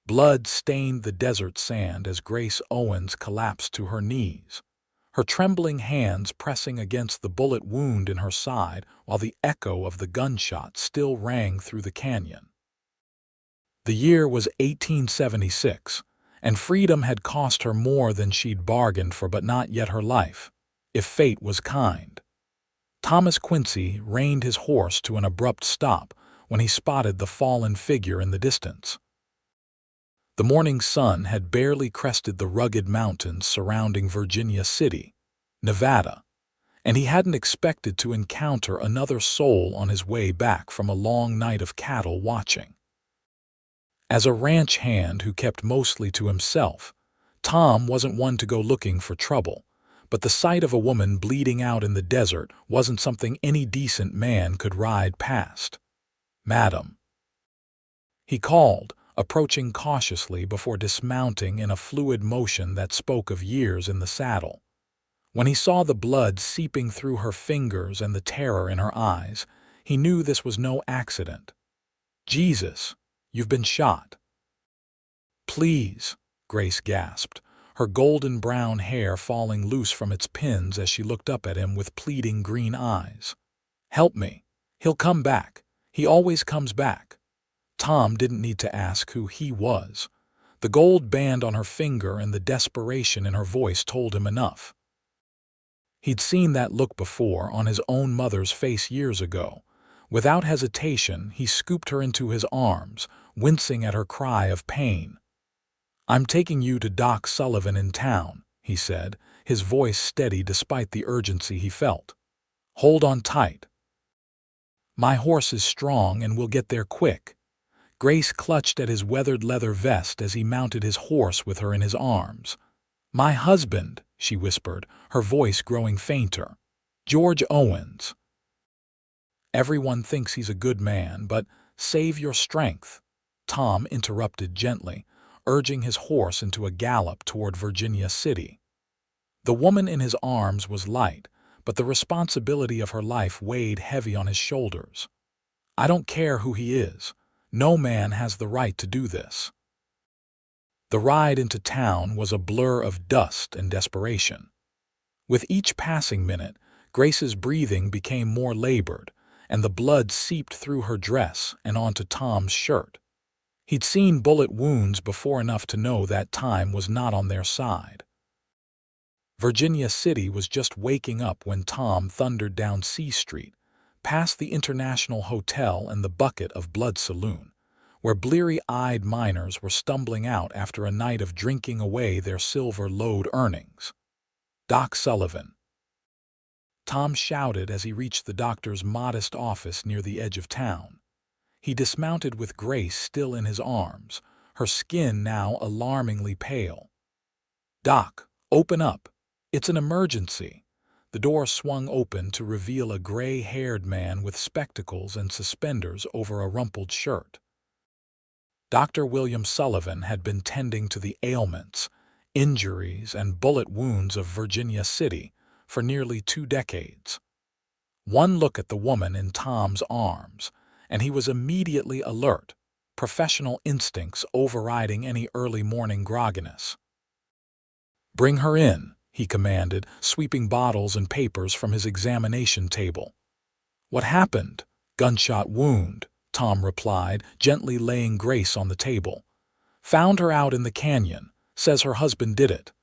Blood stained the desert sand as Grace Owens collapsed to her knees, her trembling hands pressing against the bullet wound in her side while the echo of the gunshot still rang through the canyon. The year was 1876, and freedom had cost her more than she'd bargained for, but not yet her life, if fate was kind. Thomas Quincy reined his horse to an abrupt stop when he spotted the fallen figure in the distance. The morning sun had barely crested the rugged mountains surrounding Virginia City, Nevada, and he hadn't expected to encounter another soul on his way back from a long night of cattle watching. As a ranch hand who kept mostly to himself, Tom wasn't one to go looking for trouble, but the sight of a woman bleeding out in the desert wasn't something any decent man could ride past. "Madam," he called, approaching cautiously before dismounting in a fluid motion that spoke of years in the saddle. When he saw the blood seeping through her fingers and the terror in her eyes, he knew this was no accident. "Jesus, you've been shot." "Please," Grace gasped, her golden brown hair falling loose from its pins as she looked up at him with pleading green eyes. "Help me. He'll come back. He always comes back." Tom didn't need to ask who he was. The gold band on her finger and the desperation in her voice told him enough. He'd seen that look before on his own mother's face years ago. Without hesitation, he scooped her into his arms, wincing at her cry of pain. "I'm taking you to Doc Sullivan in town," he said, his voice steady despite the urgency he felt. "Hold on tight. My horse is strong and we'll get there quick." Grace clutched at his weathered leather vest as he mounted his horse with her in his arms. "My husband," she whispered, her voice growing fainter. "George Owens." "Everyone thinks he's a good man, but save your strength," Tom interrupted gently, urging his horse into a gallop toward Virginia City. The woman in his arms was light, but the responsibility of her life weighed heavy on his shoulders. "I don't care who he is. No man has the right to do this." The ride into town was a blur of dust and desperation. With each passing minute, Grace's breathing became more labored, and the blood seeped through her dress and onto Tom's shirt. He'd seen bullet wounds before enough to know that time was not on their side. Virginia City was just waking up when Tom thundered down C Street, past the International Hotel and the Bucket of Blood Saloon, where bleary-eyed miners were stumbling out after a night of drinking away their silver-load earnings. "Doc Sullivan," Tom shouted as he reached the doctor's modest office near the edge of town. He dismounted with Grace still in his arms, her skin now alarmingly pale. "Doc, open up. It's an emergency." The door swung open to reveal a gray-haired man with spectacles and suspenders over a rumpled shirt. Dr. William Sullivan had been tending to the ailments, injuries, and bullet wounds of Virginia City for nearly 2 decades. One look at the woman in Tom's arms, and he was immediately alert, professional instincts overriding any early morning grogginess. "Bring her in," he commanded, sweeping bottles and papers from his examination table. "What happened?" "Gunshot wound," Tom replied, gently laying Grace on the table. "Found her out in the canyon. Says her husband did it."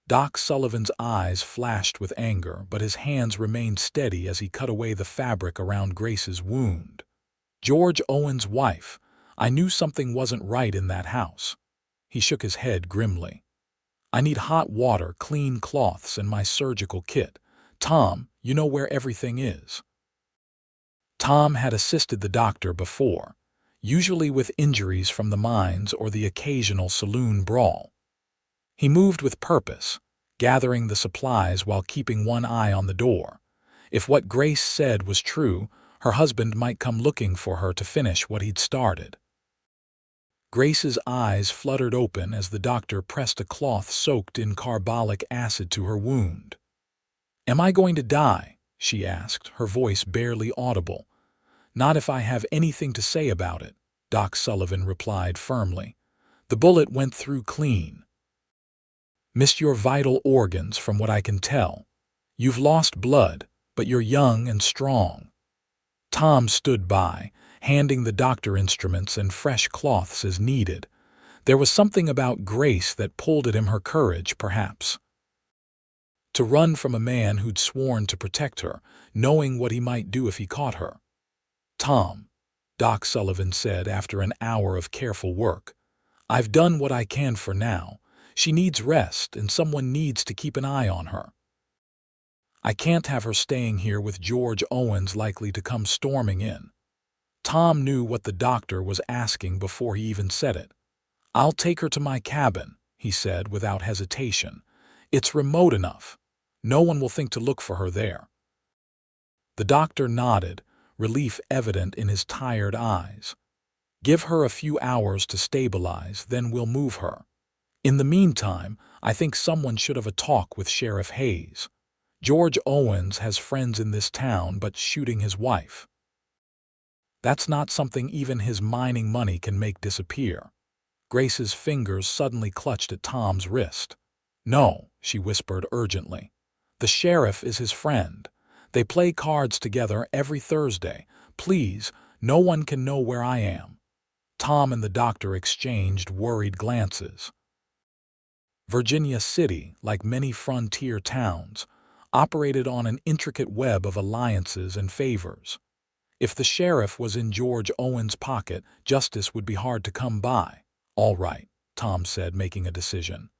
Doc Sullivan's eyes flashed with anger, but his hands remained steady as he cut away the fabric around Grace's wound. "George Owens' wife. I knew something wasn't right in that house." He shook his head grimly. "I need hot water, clean cloths, and my surgical kit. Tom, you know where everything is." Tom had assisted the doctor before, usually with injuries from the mines or the occasional saloon brawl. He moved with purpose, gathering the supplies while keeping one eye on the door. If what Grace said was true, her husband might come looking for her to finish what he'd started. Grace's eyes fluttered open as the doctor pressed a cloth soaked in carbolic acid to her wound. "Am I going to die?" she asked, her voice barely audible. "Not if I have anything to say about it," Doc Sullivan replied firmly. The bullet went through clean. Missed your vital organs from what I can tell. You've lost blood, but you're young and strong. Tom stood by, handing the doctor instruments and fresh cloths as needed. There was something about Grace that pulled at him, her courage, perhaps. To run from a man who'd sworn to protect her, knowing what he might do if he caught her. Tom, Doc Sullivan said after an hour of careful work, I've done what I can for now. She needs rest, and someone needs to keep an eye on her. I can't have her staying here with George Owens likely to come storming in. Tom knew what the doctor was asking before he even said it. I'll take her to my cabin, he said without hesitation. It's remote enough. No one will think to look for her there. The doctor nodded, relief evident in his tired eyes. Give her a few hours to stabilize, then we'll move her. In the meantime, I think someone should have a talk with Sheriff Hayes. George Owens has friends in this town, but shooting his wife. That's not something even his mining money can make disappear. Grace's fingers suddenly clutched at Tom's wrist. No, she whispered urgently. The sheriff is his friend. They play cards together every Thursday. Please, no one can know where I am. Tom and the doctor exchanged worried glances. Virginia City, like many frontier towns, operated on an intricate web of alliances and favors. If the sheriff was in George Owens' pocket, justice would be hard to come by. All right, Tom said, making a decision.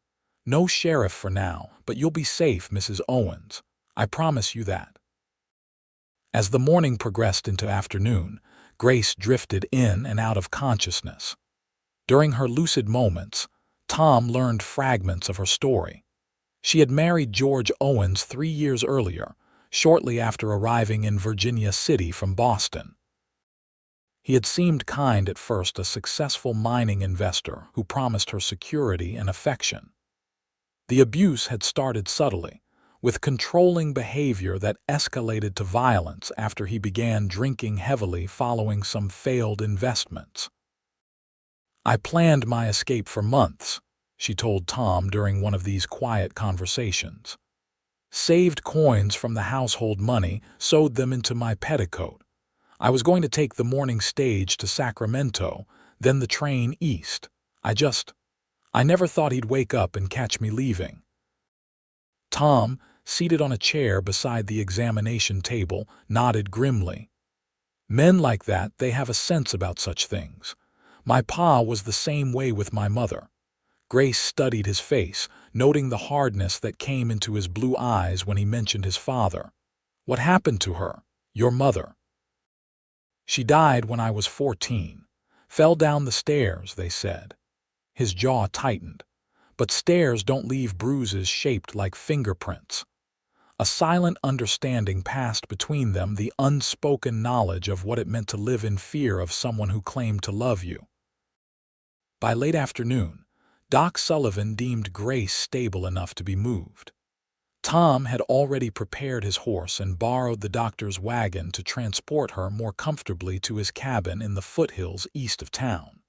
No sheriff for now, but you'll be safe, Mrs. Owens. I promise you that. As the morning progressed into afternoon, Grace drifted in and out of consciousness. During her lucid moments, Tom learned fragments of her story. She had married George Owens 3 years earlier, shortly after arriving in Virginia City from Boston. He had seemed kind at first, a successful mining investor who promised her security and affection. The abuse had started subtly, with controlling behavior that escalated to violence after he began drinking heavily following some failed investments. I planned my escape for months, she told Tom during one of these quiet conversations. Saved coins from the household money, sewed them into my petticoat. I was going to take the morning stage to Sacramento, then the train east. I never thought he'd wake up and catch me leaving. Tom, seated on a chair beside the examination table, nodded grimly. Men like that, they have a sense about such things. My pa was the same way with my mother. Grace studied his face, noting the hardness that came into his blue eyes when he mentioned his father. What happened to her? Your mother? She died when I was 14. Fell down the stairs, they said. His jaw tightened. But stairs don't leave bruises shaped like fingerprints. A silent understanding passed between them, the unspoken knowledge of what it meant to live in fear of someone who claimed to love you. By late afternoon, Doc Sullivan deemed Grace stable enough to be moved. Tom had already prepared his horse and borrowed the doctor's wagon to transport her more comfortably to his cabin in the foothills east of town.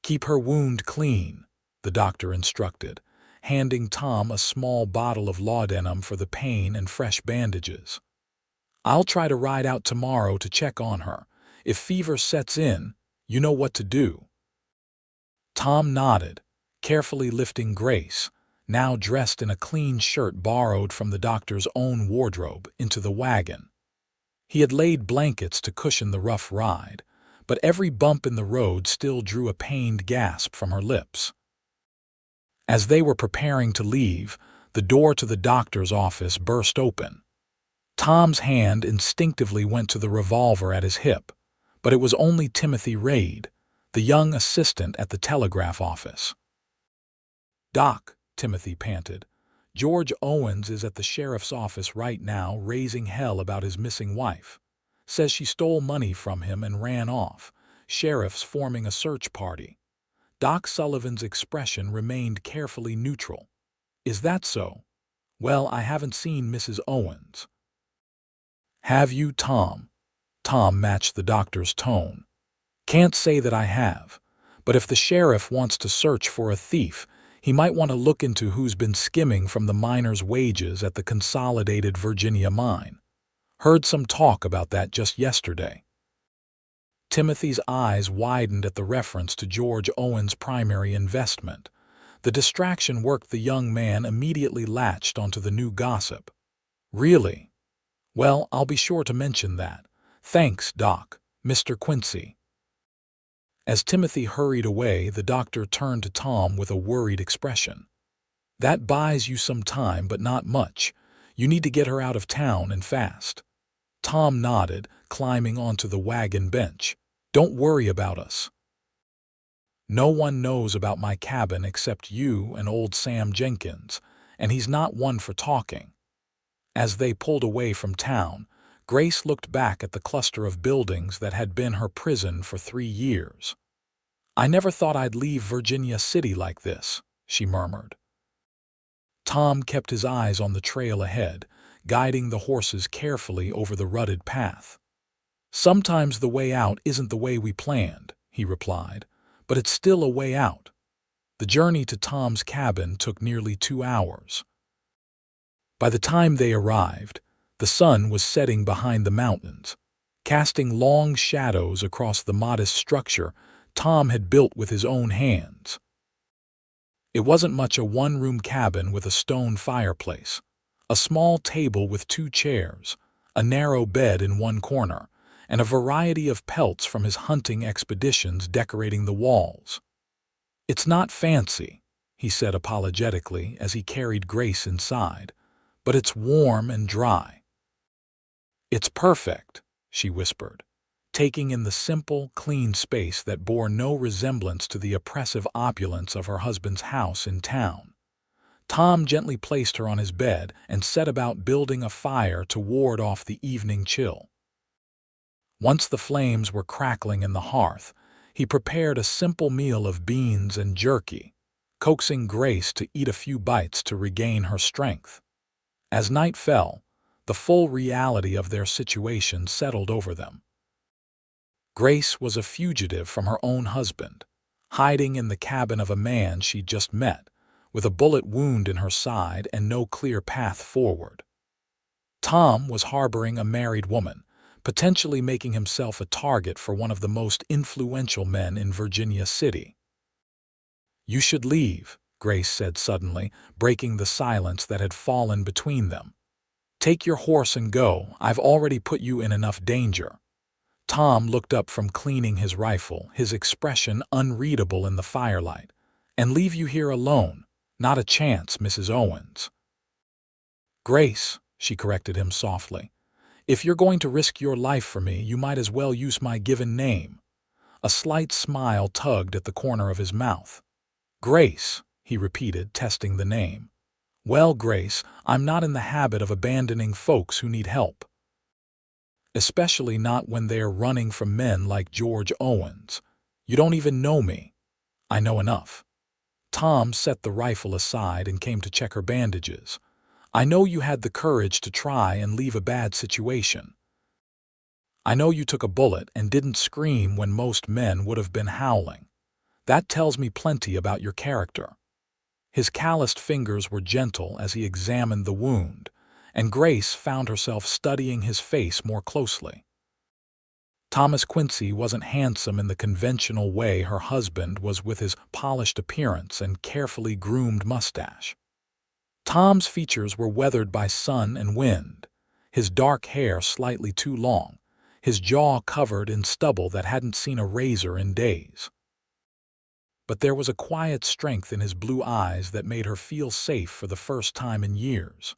Keep her wound clean, the doctor instructed, handing Tom a small bottle of laudanum for the pain and fresh bandages. I'll try to ride out tomorrow to check on her. If fever sets in, you know what to do. Tom nodded, carefully lifting Grace, now dressed in a clean shirt borrowed from the doctor's own wardrobe, into the wagon. He had laid blankets to cushion the rough ride, but every bump in the road still drew a pained gasp from her lips. As they were preparing to leave, the door to the doctor's office burst open. Tom's hand instinctively went to the revolver at his hip, but it was only Timothy Raid, the young assistant at the telegraph office. Doc, Timothy panted, George Owens is at the sheriff's office right now raising hell about his missing wife. Says she stole money from him and ran off. Sheriff's forming a search party. Doc Sullivan's expression remained carefully neutral. Is that so? Well, I haven't seen Mrs. Owens. Have you, Tom? Tom matched the doctor's tone. Can't say that I have, But if the sheriff wants to search for a thief, he might want to look into who's been skimming from the miners' wages at the Consolidated Virginia mine. Heard some talk about that just yesterday. Timothy's eyes widened at the reference to George Owens' primary investment. The distraction worked. The young man immediately latched onto the new gossip. Really? Well, I'll be sure to mention that. Thanks, Doc, Mr. Quincy. As Timothy hurried away, the doctor turned to Tom with a worried expression. That buys you some time, but not much. You need to get her out of town and fast. Tom nodded, climbing onto the wagon bench. Don't worry about us. No one knows about my cabin except you and old Sam Jenkins, and he's not one for talking. As they pulled away from town, Grace looked back at the cluster of buildings that had been her prison for 3 years. I never thought I'd leave Virginia City like this, she murmured. Tom kept his eyes on the trail ahead, guiding the horses carefully over the rutted path. Sometimes the way out isn't the way we planned, he replied, but it's still a way out. The journey to Tom's cabin took nearly 2 hours. By the time they arrived, the sun was setting behind the mountains, casting long shadows across the modest structure Tom had built with his own hands. It wasn't much. A one-room cabin with a stone fireplace, a small table with 2 chairs, a narrow bed in one corner, and a variety of pelts from his hunting expeditions decorating the walls. It's not fancy, he said apologetically as he carried Grace inside, but it's warm and dry. It's perfect, she whispered, taking in the simple, clean space that bore no resemblance to the oppressive opulence of her husband's house in town. Tom gently placed her on his bed and set about building a fire to ward off the evening chill. Once the flames were crackling in the hearth, he prepared a simple meal of beans and jerky, coaxing Grace to eat a few bites to regain her strength. As night fell, the full reality of their situation settled over them. Grace was a fugitive from her own husband, hiding in the cabin of a man she'd just met, with a bullet wound in her side and no clear path forward. Tom was harboring a married woman, potentially making himself a target for one of the most influential men in Virginia City. You should leave, Grace said suddenly, breaking the silence that had fallen between them. Take your horse and go. I've already put you in enough danger. Tom looked up from cleaning his rifle, his expression unreadable in the firelight. And leave you here alone? Not a chance, Mrs. Owens. Grace, she corrected him softly. If you're going to risk your life for me, you might as well use my given name. A slight smile tugged at the corner of his mouth. Grace, he repeated, testing the name. Well, Grace, I'm not in the habit of abandoning folks who need help. Especially not when they're running from men like George Owens. You don't even know me. I know enough. Tom set the rifle aside and came to check her bandages. I know you had the courage to try and leave a bad situation. I know you took a bullet and didn't scream when most men would have been howling. That tells me plenty about your character. His calloused fingers were gentle as he examined the wound, and Grace found herself studying his face more closely. Thomas Quincy wasn't handsome in the conventional way her husband was, with his polished appearance and carefully groomed mustache. Tom's features were weathered by sun and wind, his dark hair slightly too long, his jaw covered in stubble that hadn't seen a razor in days. But there was a quiet strength in his blue eyes that made her feel safe for the first time in years.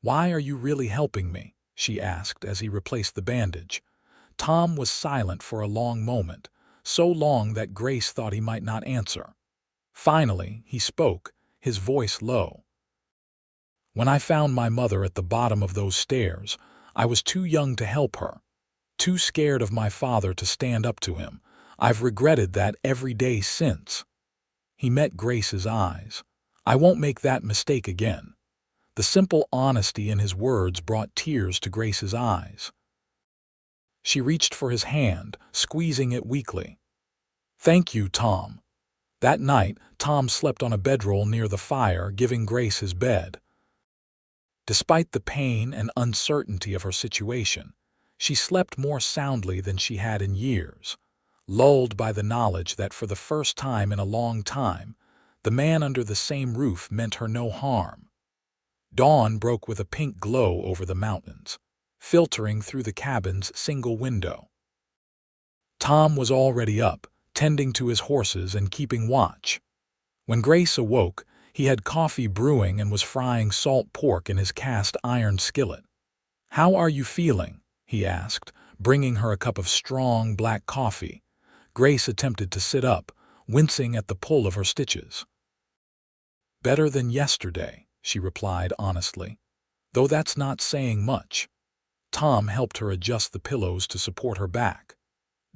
Why are you really helping me? She asked as he replaced the bandage. Tom was silent for a long moment, so long that Grace thought he might not answer. Finally, he spoke, his voice low. When I found my mother at the bottom of those stairs, I was too young to help her, too scared of my father to stand up to him. I've regretted that every day since. He met Grace's eyes. I won't make that mistake again. The simple honesty in his words brought tears to Grace's eyes. She reached for his hand, squeezing it weakly. Thank you, Tom. That night, Tom slept on a bedroll near the fire, giving Grace his bed. Despite the pain and uncertainty of her situation, she slept more soundly than she had in years, lulled by the knowledge that for the first time in a long time, the man under the same roof meant her no harm. Dawn broke with a pink glow over the mountains, filtering through the cabin's single window. Tom was already up, tending to his horses and keeping watch. When Grace awoke, he had coffee brewing and was frying salt pork in his cast-iron skillet. "How are you feeling?" he asked, bringing her a cup of strong black coffee. Grace attempted to sit up, wincing at the pull of her stitches. "Better than yesterday," she replied honestly, "though that's not saying much." Tom helped her adjust the pillows to support her back.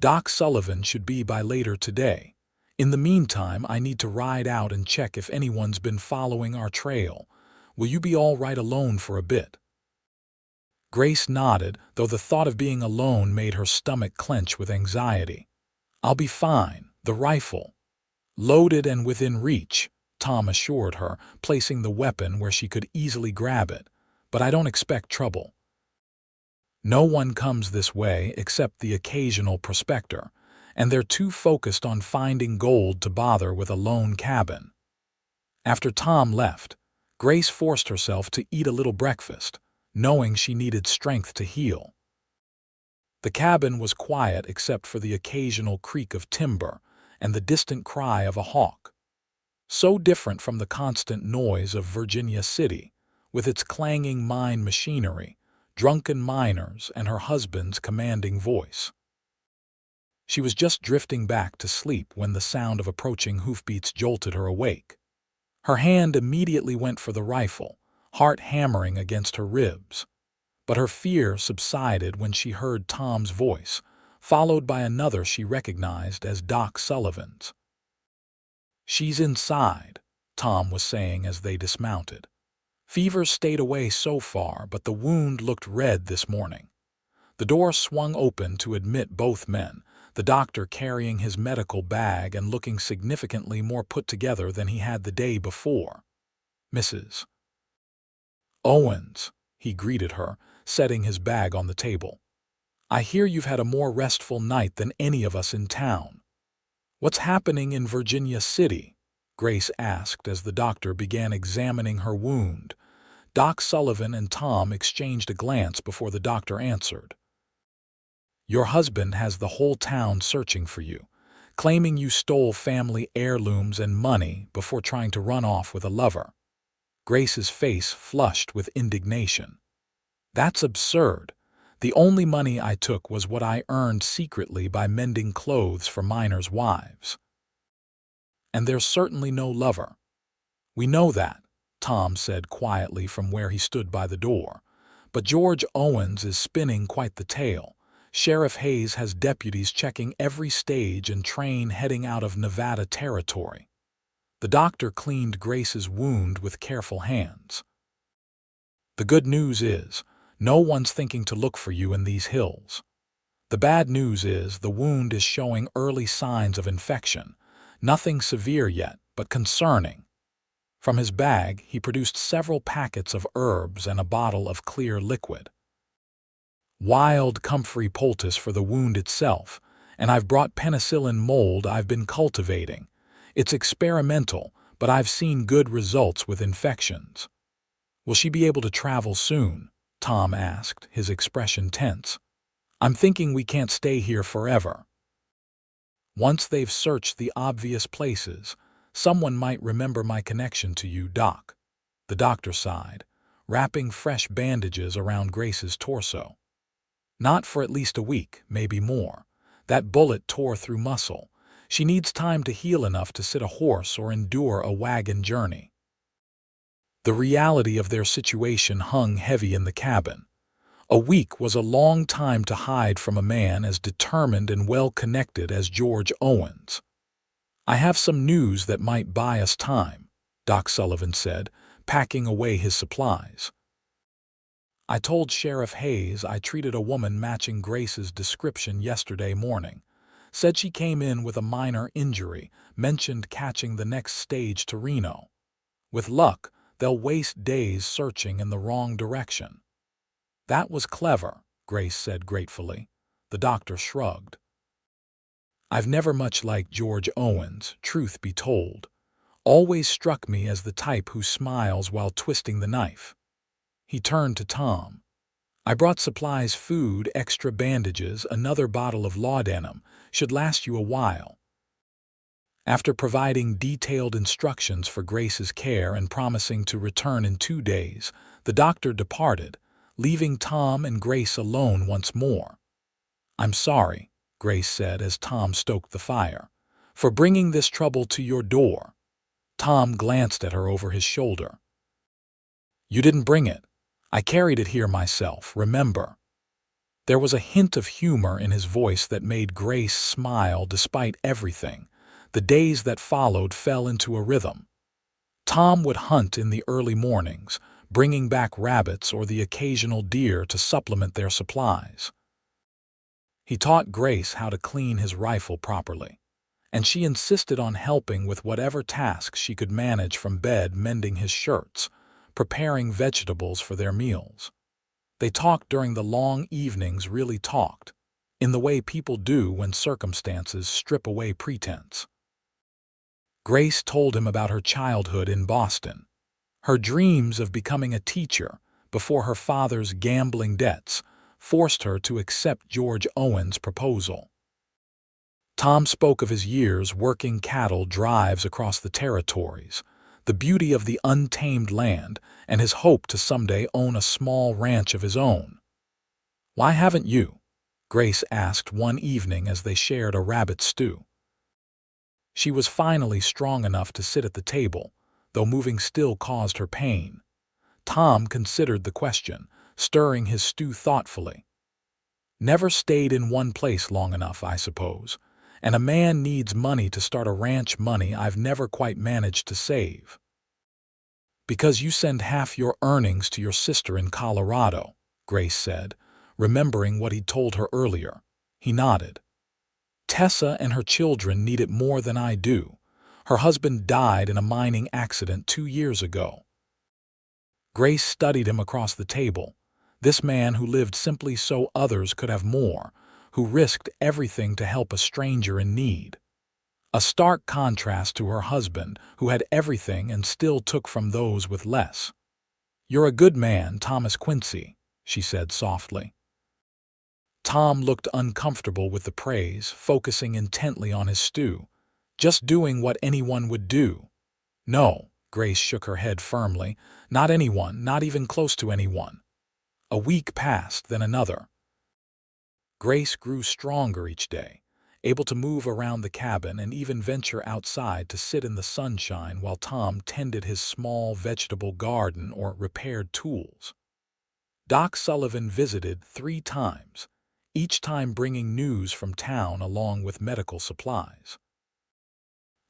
"Doc Sullivan should be by later today. In the meantime, I need to ride out and check if anyone's been following our trail. Will you be all right alone for a bit?" Grace nodded, though the thought of being alone made her stomach clench with anxiety. "I'll be fine. The rifle." "Loaded and within reach," Tom assured her, placing the weapon where she could easily grab it. "But I don't expect trouble. No one comes this way except the occasional prospector, and they're too focused on finding gold to bother with a lone cabin." After Tom left, Grace forced herself to eat a little breakfast, knowing she needed strength to heal. The cabin was quiet except for the occasional creak of timber and the distant cry of a hawk. So different from the constant noise of Virginia City, with its clanging mine machinery, drunken miners, and her husband's commanding voice. She was just drifting back to sleep when the sound of approaching hoofbeats jolted her awake. Her hand immediately went for the rifle, heart hammering against her ribs. But her fear subsided when she heard Tom's voice, followed by another she recognized as Doc Sullivan's. "She's inside," Tom was saying as they dismounted. "Fever stayed away so far, but the wound looked red this morning." The door swung open to admit both men, the doctor carrying his medical bag and looking significantly more put together than he had the day before. "Mrs. Owens," he greeted her, setting his bag on the table. "I hear you've had a more restful night than any of us in town." "What's happening in Virginia City?" Grace asked as the doctor began examining her wound. Doc Sullivan and Tom exchanged a glance before the doctor answered. "Your husband has the whole town searching for you, claiming you stole family heirlooms and money before trying to run off with a lover." Grace's face flushed with indignation. "That's absurd. The only money I took was what I earned secretly by mending clothes for miners' wives. And there's certainly no lover." "We know that," Tom said quietly from where he stood by the door. "But George Owens is spinning quite the tale. Sheriff Hayes has deputies checking every stage and train heading out of Nevada territory." The doctor cleaned Grace's wound with careful hands. "The good news is, no one's thinking to look for you in these hills. The bad news is the wound is showing early signs of infection. Nothing severe yet, but concerning." From his bag, he produced several packets of herbs and a bottle of clear liquid. "Wild comfrey poultice for the wound itself, and I've brought penicillin mold I've been cultivating. It's experimental, but I've seen good results with infections." "Will she be able to travel soon?" Tom asked, his expression tense. "I'm thinking we can't stay here forever." "Once they've searched the obvious places, someone might remember my connection to you, Doc." The doctor sighed, wrapping fresh bandages around Grace's torso. "Not for at least a week, maybe more. That bullet tore through muscle. She needs time to heal enough to sit a horse or endure a wagon journey." The reality of their situation hung heavy in the cabin. A week was a long time to hide from a man as determined and well-connected as George Owens. "I have some news that might buy us time," Doc Sullivan said, packing away his supplies. "I told Sheriff Hayes I treated a woman matching Grace's description yesterday morning. Said she came in with a minor injury, mentioned catching the next stage to Reno. With luck, they'll waste days searching in the wrong direction. That was clever, Grace said gratefully. The doctor shrugged. I've never much liked George Owens, truth be told. Always struck me as the type who smiles while twisting the knife. He turned to Tom. I brought supplies, food, extra bandages, another bottle of laudanum. Should last you a while. After providing detailed instructions for Grace's care and promising to return in 2 days, the doctor departed, leaving Tom and Grace alone once more. I'm sorry, Grace said as Tom stoked the fire, for bringing this trouble to your door. Tom glanced at her over his shoulder. You didn't bring it. I carried it here myself, remember. There was a hint of humor in his voice that made Grace smile despite everything. The days that followed fell into a rhythm. Tom would hunt in the early mornings, bringing back rabbits or the occasional deer to supplement their supplies. He taught Grace how to clean his rifle properly, and she insisted on helping with whatever tasks she could manage, from bed mending his shirts, preparing vegetables for their meals. They talked during the long evenings, really talked, in the way people do when circumstances strip away pretense. Grace told him about her childhood in Boston, her dreams of becoming a teacher before her father's gambling debts forced her to accept George Owens' proposal. Tom spoke of his years working cattle drives across the territories, the beauty of the untamed land, and his hope to someday own a small ranch of his own. Why haven't you? Grace asked one evening as they shared a rabbit stew. She was finally strong enough to sit at the table, though moving still caused her pain. Tom considered the question, stirring his stew thoughtfully. Never stayed in one place long enough, I suppose, and a man needs money to start a ranch, money I've never quite managed to save. Because you send half your earnings to your sister in Colorado, Grace said, remembering what he'd told her earlier. He nodded. Tessa and her children need it more than I do. Her husband died in a mining accident 2 years ago. Grace studied him across the table. This man who lived simply so others could have more, who risked everything to help a stranger in need. A stark contrast to her husband, who had everything and still took from those with less. You're a good man, Thomas Quincy, she said softly. Tom looked uncomfortable with the praise, focusing intently on his stew. Just doing what anyone would do. No, Grace shook her head firmly. Not anyone, not even close to anyone. A week passed, then another. Grace grew stronger each day, able to move around the cabin and even venture outside to sit in the sunshine while Tom tended his small vegetable garden or repaired tools. Doc Sullivan visited 3 times, each time bringing news from town along with medical supplies.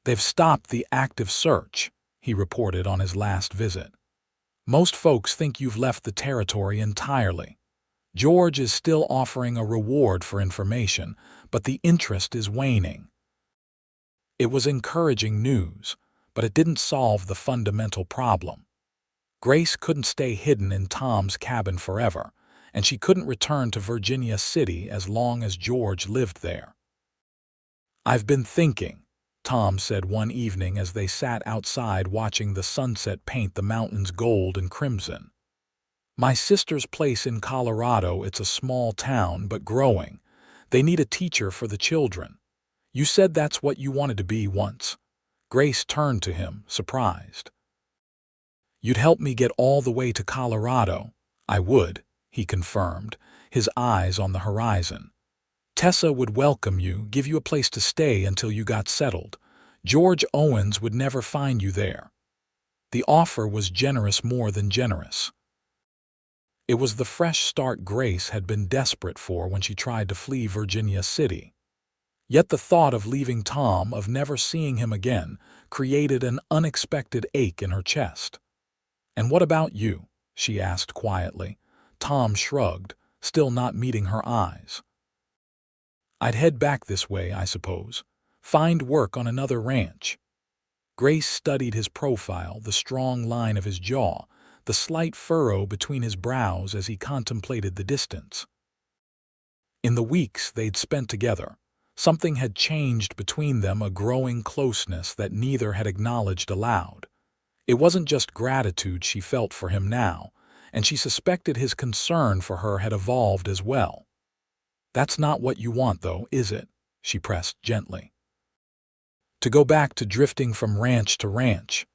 They've stopped the active search, he reported on his last visit. Most folks think you've left the territory entirely. George is still offering a reward for information, but the interest is waning. It was encouraging news, but it didn't solve the fundamental problem. Grace couldn't stay hidden in Tom's cabin forever, and she couldn't return to Virginia City as long as George lived there. I've been thinking, Tom said one evening as they sat outside watching the sunset paint the mountains gold and crimson. My sister's place in Colorado, it's a small town but growing. They need a teacher for the children. You said that's what you wanted to be once. Grace turned to him, surprised. You'd help me get all the way to Colorado? I would, he confirmed, his eyes on the horizon. Tessa would welcome you, give you a place to stay until you got settled. George Owens would never find you there. The offer was generous, more than generous. It was the fresh start Grace had been desperate for when she tried to flee Virginia City. Yet the thought of leaving Tom, of never seeing him again, created an unexpected ache in her chest. And what about you? She asked quietly. Tom shrugged, still not meeting her eyes. I'd head back this way, I suppose. Find work on another ranch. Grace studied his profile, the strong line of his jaw, the slight furrow between his brows as he contemplated the distance. In the weeks they'd spent together, something had changed between them, a growing closeness that neither had acknowledged aloud. It wasn't just gratitude she felt for him now, and she suspected his concern for her had evolved as well. "That's not what you want, though, is it?" she pressed gently. "To go back to drifting from ranch to ranch?"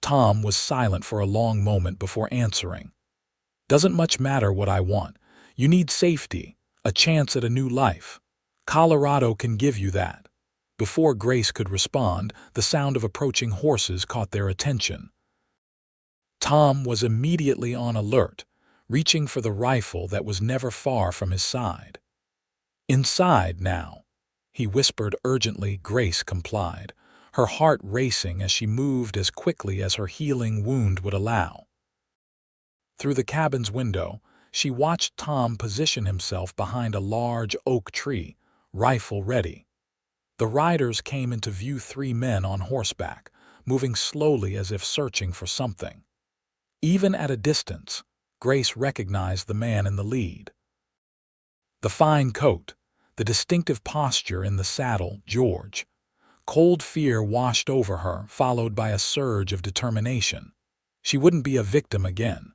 Tom was silent for a long moment before answering. "Doesn't much matter what I want. You need safety, a chance at a new life. Colorado can give you that." Before Grace could respond, the sound of approaching horses caught their attention. Tom was immediately on alert, reaching for the rifle that was never far from his side. "Inside now," he whispered urgently. Grace complied, her heart racing as she moved as quickly as her healing wound would allow. Through the cabin's window, she watched Tom position himself behind a large oak tree, rifle ready. The riders came into view, 3 men on horseback, moving slowly as if searching for something. Even at a distance, Grace recognized the man in the lead. The fine coat, the distinctive posture in the saddle, George. Cold fear washed over her, followed by a surge of determination. She wouldn't be a victim again.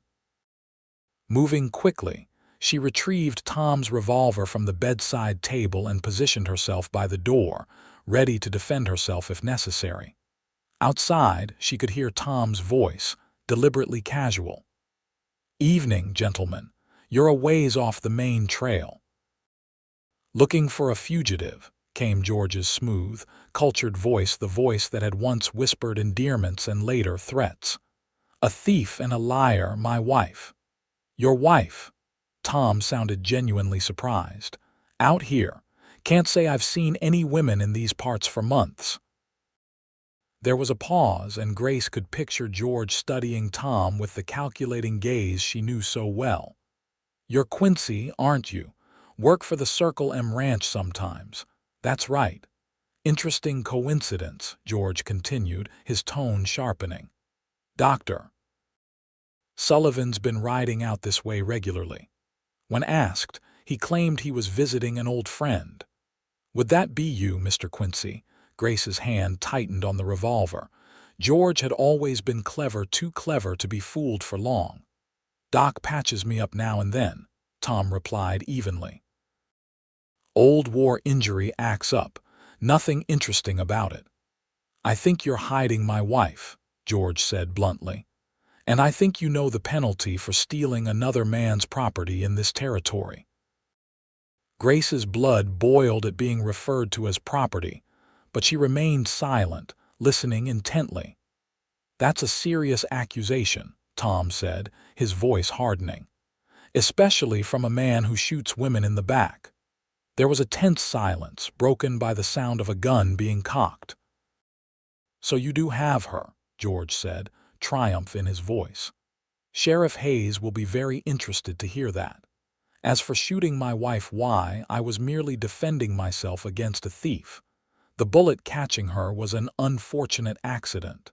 Moving quickly, she retrieved Tom's revolver from the bedside table and positioned herself by the door, ready to defend herself if necessary. Outside, she could hear Tom's voice, deliberately casual. "Evening, gentlemen. You're a ways off the main trail." "Looking for a fugitive," came George's smooth, cultured voice, the voice that had once whispered endearments and later threats. "A thief and a liar, my wife." "Your wife?" Tom sounded genuinely surprised. "Out here. Can't say I've seen any women in these parts for months." There was a pause, and Grace could picture George studying Tom with the calculating gaze she knew so well. "You're Quincy, aren't you? Work for the Circle M Ranch sometimes." "That's right." "Interesting coincidence," George continued, his tone sharpening. "Dr. Sullivan's been riding out this way regularly." When asked, he claimed he was visiting an old friend. "Would that be you, Mr. Quincy?" Grace's hand tightened on the revolver. George had always been clever, too clever to be fooled for long. "Doc patches me up now and then," Tom replied evenly. "Old war injury acts up. Nothing interesting about it." "I think you're hiding my wife," George said bluntly. "And I think you know the penalty for stealing another man's property in this territory." Grace's blood boiled at being referred to as property, but she remained silent, listening intently. "That's a serious accusation," Tom said, his voice hardening. "Especially from a man who shoots women in the back." There was a tense silence, broken by the sound of a gun being cocked. "So you do have her," George said, triumph in his voice. "Sheriff Hayes will be very interested to hear that. As for shooting my wife, why, I was merely defending myself against a thief. The bullet catching her was an unfortunate accident."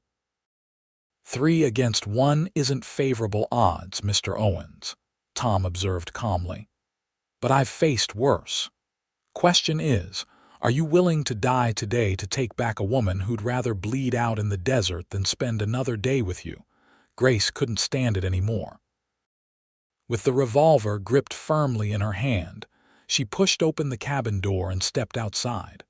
3 against 1 isn't favorable odds, Mr. Owens," Tom observed calmly. "But I've faced worse. Question is, are you willing to die today to take back a woman who'd rather bleed out in the desert than spend another day with you?" Grace couldn't stand it anymore. With the revolver gripped firmly in her hand, she pushed open the cabin door and stepped outside.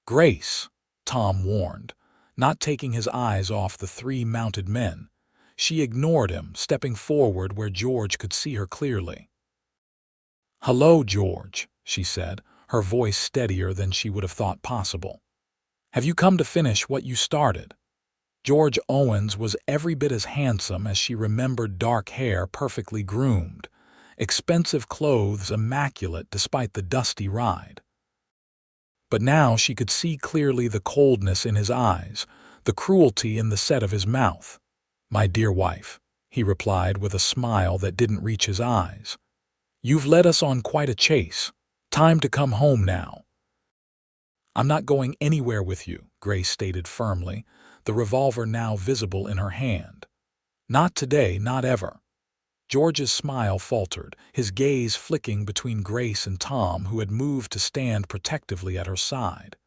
"Grace," Tom warned, not taking his eyes off the 3 mounted men. She ignored him, stepping forward where George could see her clearly. "Hello, George," she said, her voice steadier than she would have thought possible. "Have you come to finish what you started?" George Owens was every bit as handsome as she remembered, dark hair perfectly groomed, expensive clothes immaculate despite the dusty ride. But now she could see clearly the coldness in his eyes, the cruelty in the set of his mouth. "My dear wife," he replied with a smile that didn't reach his eyes. "You've led us on quite a chase. Time to come home now. I'm not going anywhere with you, Grace stated firmly, the revolver now visible in her hand. Not today, not ever. George's smile faltered, his gaze flicking between Grace and Tom, who had moved to stand protectively at her side.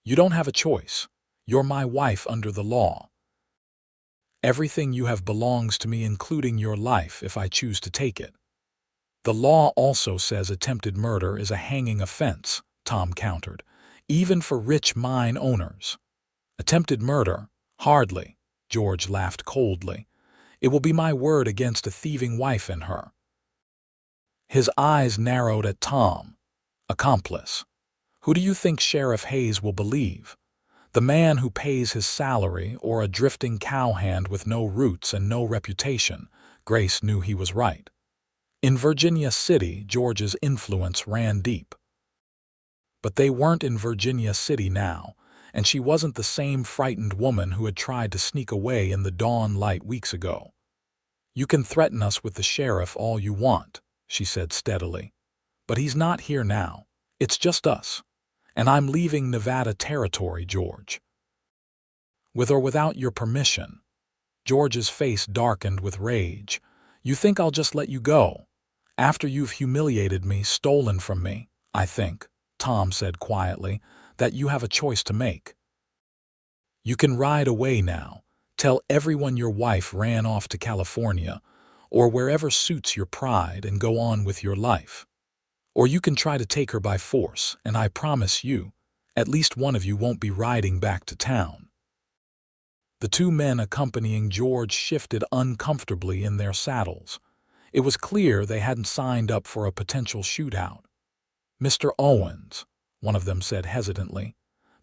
You don't have a choice. You're my wife under the law. Everything you have belongs to me, including your life, if I choose to take it. The law also says attempted murder is a hanging offense, Tom countered, even for rich mine owners. Attempted murder? Hardly, George laughed coldly. It will be my word against a thieving wife and her. His eyes narrowed at Tom. Accomplice. Who do you think Sheriff Hayes will believe? The man who pays his salary, or a drifting cowhand with no roots and no reputation? Grace knew he was right. In Virginia City, George's influence ran deep. But they weren't in Virginia City now, and she wasn't the same frightened woman who had tried to sneak away in the dawn light weeks ago. You can threaten us with the sheriff all you want, she said steadily. But he's not here now. It's just us. And I'm leaving Nevada territory, George. With or without your permission. George's face darkened with rage. You think I'll just let you go? After you've humiliated me, stolen from me, I think, Tom said quietly, that you have a choice to make. You can ride away now. Tell everyone your wife ran off to California, or wherever suits your pride, and go on with your life. Or you can try to take her by force, and I promise you, at least one of you won't be riding back to town. The two men accompanying George shifted uncomfortably in their saddles. It was clear they hadn't signed up for a potential shootout. Mr. Owens, one of them said hesitantly,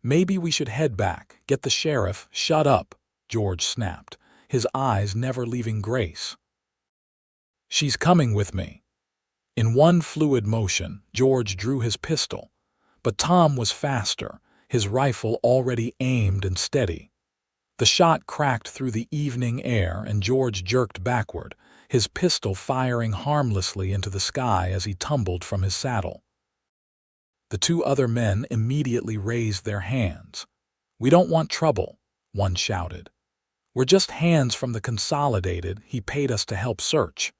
maybe we should head back, get the sheriff. Shut up, George snapped, his eyes never leaving Grace. She's coming with me. In one fluid motion, George drew his pistol, but Tom was faster, his rifle already aimed and steady. The shot cracked through the evening air, and George jerked backward, his pistol firing harmlessly into the sky as he tumbled from his saddle. The two other men immediately raised their hands. We don't want trouble, one shouted. We're just hands from the Consolidated. He paid us to help search.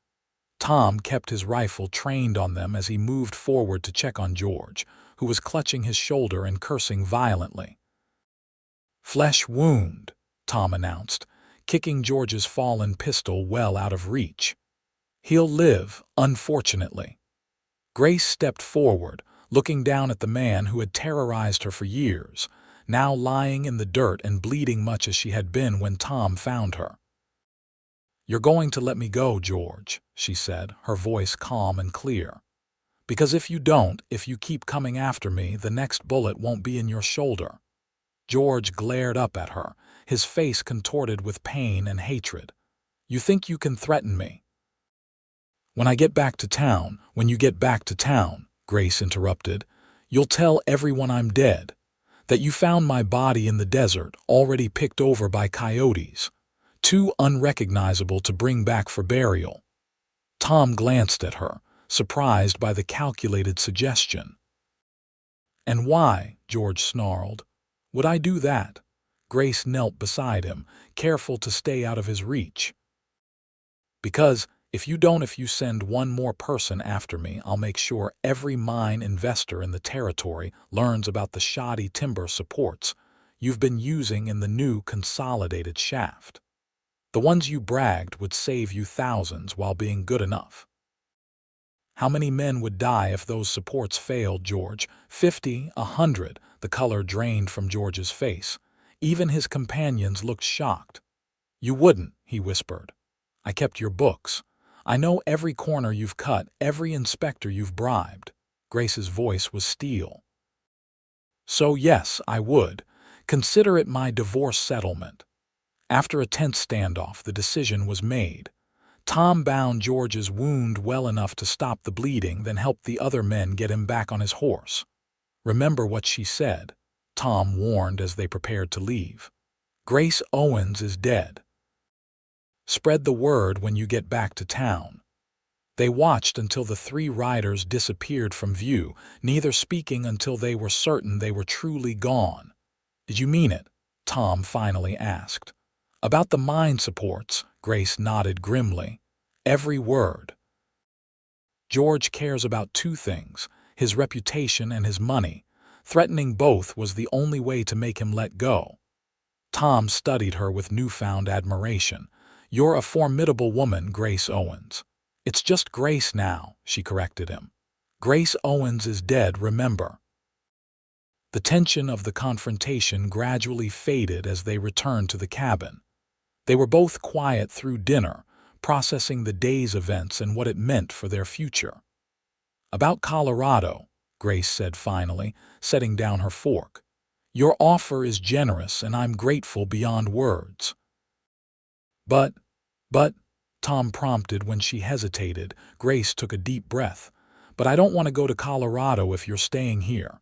Tom kept his rifle trained on them as he moved forward to check on George, who was clutching his shoulder and cursing violently. Flesh wound, Tom announced, kicking George's fallen pistol well out of reach. He'll live, unfortunately. Grace stepped forward, looking down at the man who had terrorized her for years, now lying in the dirt and bleeding much as she had been when Tom found her. You're going to let me go, George, she said, her voice calm and clear. Because if you don't, if you keep coming after me, the next bullet won't be in your shoulder. George glared up at her, his face contorted with pain and hatred. You think you can threaten me? When you get back to town, Grace interrupted, you'll tell everyone I'm dead, that you found my body in the desert, already picked over by coyotes, too unrecognizable to bring back for burial. Tom glanced at her, surprised by the calculated suggestion. And why, George snarled, would I do that? Grace knelt beside him, careful to stay out of his reach. Because if you send one more person after me, I'll make sure every mine investor in the territory learns about the shoddy timber supports you've been using in the new Consolidated shaft. The ones you bragged would save you thousands while being good enough. How many men would die if those supports failed, George? 50, 100. The color drained from George's face. Even his companions looked shocked. You wouldn't, he whispered. I kept your books. I know every corner you've cut, every inspector you've bribed. Grace's voice was steel. So yes, I would. Consider it my divorce settlement. After a tense standoff, the decision was made. Tom bound George's wound well enough to stop the bleeding, then helped the other men get him back on his horse. Remember what she said, Tom warned as they prepared to leave. Grace Owens is dead. Spread the word when you get back to town. They watched until the three riders disappeared from view, neither speaking until they were certain they were truly gone. "Did you mean it?" Tom finally asked. "About the mind supports," Grace nodded grimly. "Every word. George cares about two things, his reputation and his money. Threatening both was the only way to make him let go." Tom studied her with newfound admiration. "You're a formidable woman, Grace Owens." "It's just Grace now," she corrected him. "Grace Owens is dead, remember." The tension of the confrontation gradually faded as they returned to the cabin. They were both quiet through dinner, processing the day's events and what it meant for their future. "About Colorado," Grace said finally, setting down her fork. "Your offer is generous and I'm grateful beyond words." But, Tom prompted when she hesitated. Grace took a deep breath. "But I don't want to go to Colorado if you're staying here."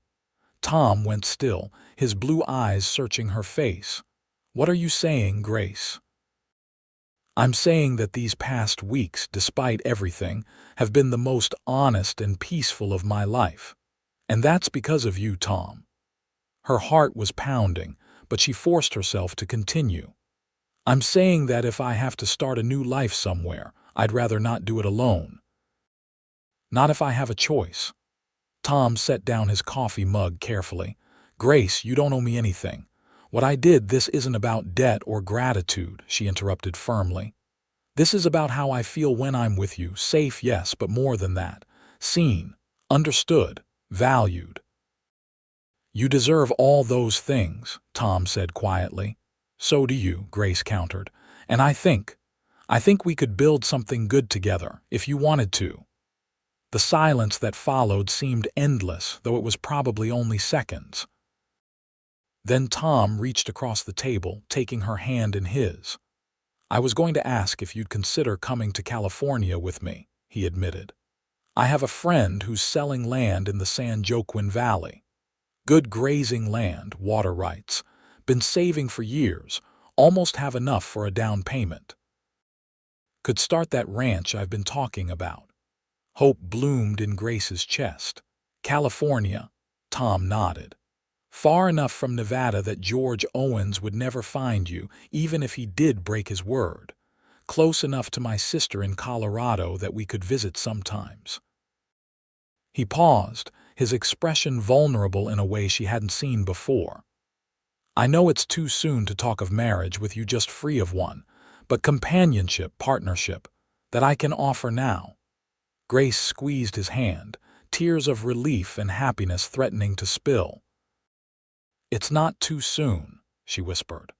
Tom went still, his blue eyes searching her face. "What are you saying, Grace?" "I'm saying that these past weeks, despite everything, have been the most honest and peaceful of my life. And that's because of you, Tom." Her heart was pounding, but she forced herself to continue. "I'm saying that if I have to start a new life somewhere, I'd rather not do it alone. Not if I have a choice." Tom set down his coffee mug carefully. "Grace, you don't owe me anything. What I did, this isn't about debt or gratitude," she interrupted firmly. "This is about how I feel when I'm with you, safe, yes, but more than that. Seen, understood, valued." "You deserve all those things," Tom said quietly. "So do you," Grace countered. "And I think we could build something good together, if you wanted to." The silence that followed seemed endless, though it was probably only seconds. Then Tom reached across the table, taking her hand in his. "I was going to ask if you'd consider coming to California with me," he admitted. "I have a friend who's selling land in the San Joaquin Valley. Good grazing land, water rights. Been saving for years, almost have enough for a down payment. Could start that ranch I've been talking about." Hope bloomed in Grace's chest. "California," Tom nodded. "Far enough from Nevada that George Owens would never find you, even if he did break his word. Close enough to my sister in Colorado that we could visit sometimes." He paused, his expression vulnerable in a way she hadn't seen before. "I know it's too soon to talk of marriage with you just free of one, but companionship, partnership, that I can offer now." Grace squeezed his hand, tears of relief and happiness threatening to spill. "It's not too soon," she whispered.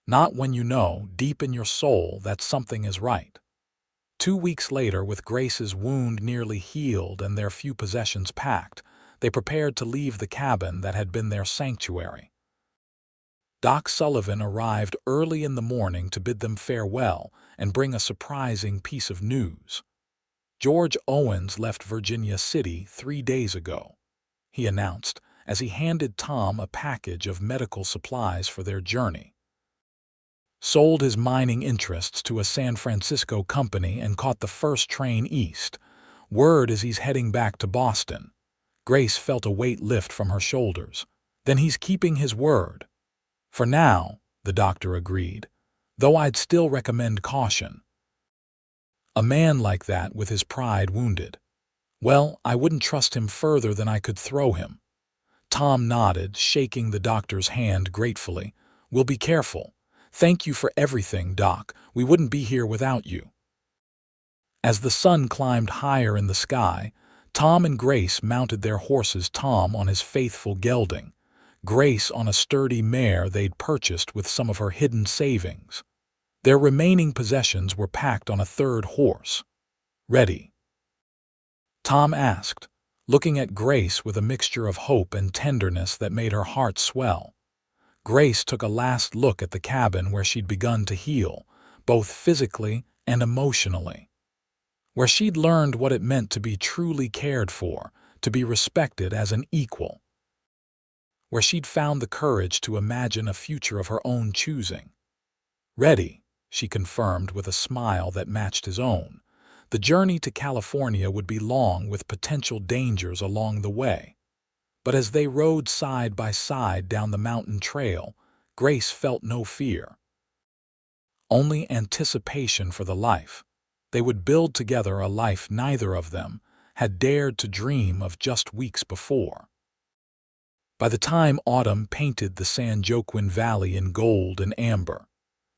"Not when you know, deep in your soul, that something is right." 2 weeks later, with Grace's wound nearly healed and their few possessions packed, they prepared to leave the cabin that had been their sanctuary. Doc Sullivan arrived early in the morning to bid them farewell and bring a surprising piece of news. "George Owens left Virginia City 3 days ago," he announced as he handed Tom a package of medical supplies for their journey. "Sold his mining interests to a San Francisco company and caught the first train east. Word is he's heading back to Boston." Grace felt a weight lift from her shoulders. "Then he's keeping his word." "For now," the doctor agreed, "though I'd still recommend caution. A man like that with his pride wounded. Well, I wouldn't trust him further than I could throw him." Tom nodded, shaking the doctor's hand gratefully. "We'll be careful. Thank you for everything, Doc. We wouldn't be here without you." As the sun climbed higher in the sky, Tom and Grace mounted their horses, Tom on his faithful gelding, Grace on a sturdy mare they'd purchased with some of her hidden savings. Their remaining possessions were packed on a third horse. "Ready?" Tom asked, looking at Grace with a mixture of hope and tenderness that made her heart swell. Grace took a last look at the cabin where she'd begun to heal, both physically and emotionally. Where she'd learned what it meant to be truly cared for, to be respected as an equal. Where she'd found the courage to imagine a future of her own choosing. "Ready," she confirmed with a smile that matched his own. The journey to California would be long with potential dangers along the way. But as they rode side by side down the mountain trail, Grace felt no fear, only anticipation for the life. They would build together a life neither of them had dared to dream of just weeks before. By the time autumn painted the San Joaquin Valley in gold and amber,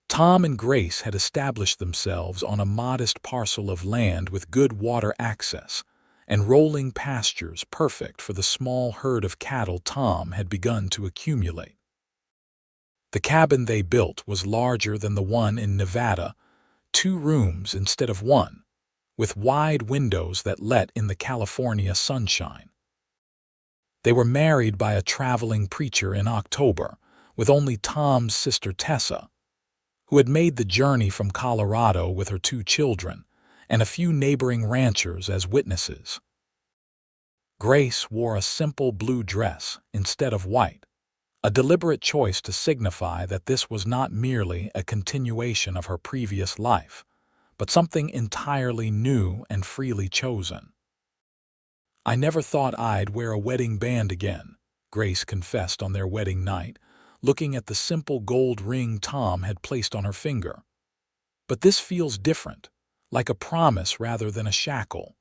Tom and Grace had established themselves on a modest parcel of land with good water access and rolling pastures perfect for the small herd of cattle Tom had begun to accumulate. The cabin they built was larger than the one in Nevada, 2 rooms instead of 1, with wide windows that let in the California sunshine. They were married by a traveling preacher in October, with only Tom's sister Tessa, who had made the journey from Colorado with her 2 children, and a few neighboring ranchers as witnesses. Grace wore a simple blue dress instead of white, a deliberate choice to signify that this was not merely a continuation of her previous life, but something entirely new and freely chosen. "I never thought I'd wear a wedding band again," Grace confessed on their wedding night, looking at the simple gold ring Tom had placed on her finger. "But this feels different, like a promise rather than a shackle."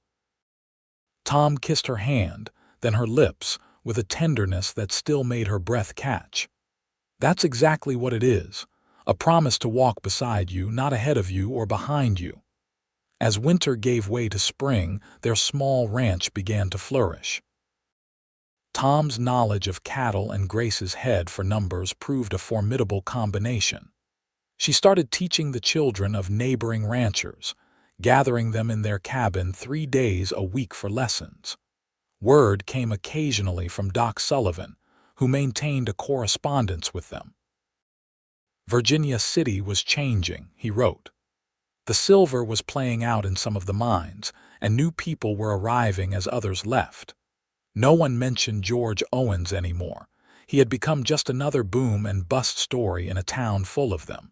Tom kissed her hand, then her lips, with a tenderness that still made her breath catch. "That's exactly what it is, a promise to walk beside you, not ahead of you or behind you." As winter gave way to spring, their small ranch began to flourish. Tom's knowledge of cattle and Grace's head for numbers proved a formidable combination. She started teaching the children of neighboring ranchers, gathering them in their cabin 3 days a week for lessons. Word came occasionally from Doc Sullivan, who maintained a correspondence with them. Virginia City was changing, he wrote. The silver was playing out in some of the mines, and new people were arriving as others left. No one mentioned George Owens anymore. He had become just another boom and bust story in a town full of them.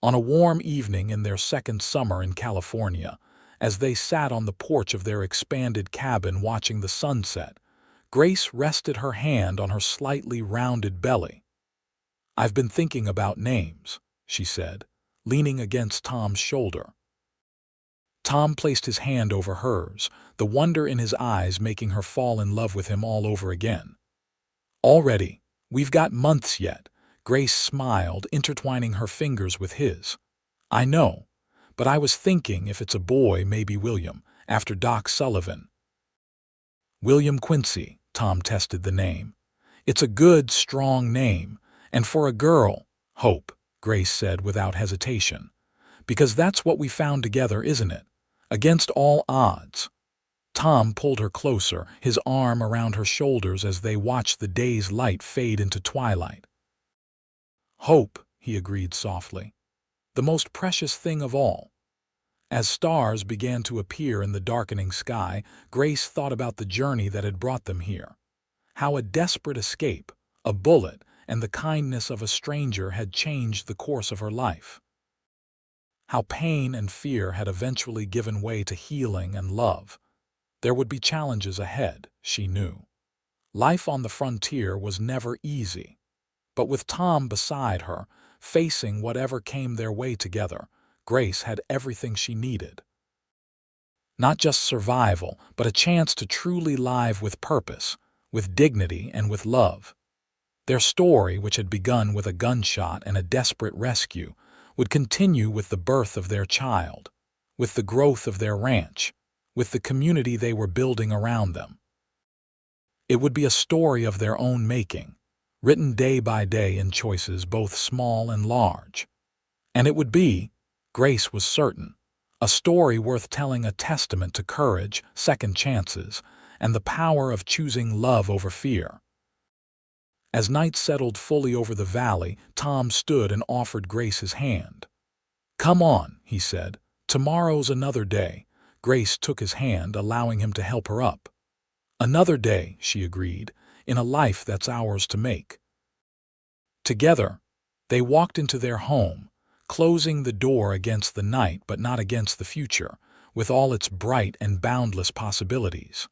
On a warm evening in their second summer in California, as they sat on the porch of their expanded cabin watching the sunset, Grace rested her hand on her slightly rounded belly. "I've been thinking about names," she said, leaning against Tom's shoulder. Tom placed his hand over hers, the wonder in his eyes making her fall in love with him all over again. "Already, we've got months yet," Grace smiled, intertwining her fingers with his. "I know, but I was thinking if it's a boy, maybe William, after Doc Sullivan." "William Quincy," Tom tested the name. "It's a good, strong name, and for a girl, Hope," Grace said without hesitation. "Because that's what we found together, isn't it? Against all odds." Tom pulled her closer, his arm around her shoulders as they watched the day's light fade into twilight. "Hope," he agreed softly. "The most precious thing of all." As stars began to appear in the darkening sky, Grace thought about the journey that had brought them here. How a desperate escape, a bullet, and the kindness of a stranger had changed the course of her life. How pain and fear had eventually given way to healing and love. There would be challenges ahead, she knew. Life on the frontier was never easy. But with Tom beside her, facing whatever came their way together, Grace had everything she needed. Not just survival, but a chance to truly live with purpose, with dignity, and with love. Their story, which had begun with a gunshot and a desperate rescue, would continue with the birth of their child, with the growth of their ranch, with the community they were building around them. It would be a story of their own making, written day by day in choices both small and large. And it would be, Grace was certain, a story worth telling, a testament to courage, second chances, and the power of choosing love over fear. As night settled fully over the valley, Tom stood and offered Grace his hand. "Come on," he said. "Tomorrow's another day." Grace took his hand, allowing him to help her up. "Another day," she agreed, "in a life that's ours to make." Together, they walked into their home, closing the door against the night but not against the future, with all its bright and boundless possibilities.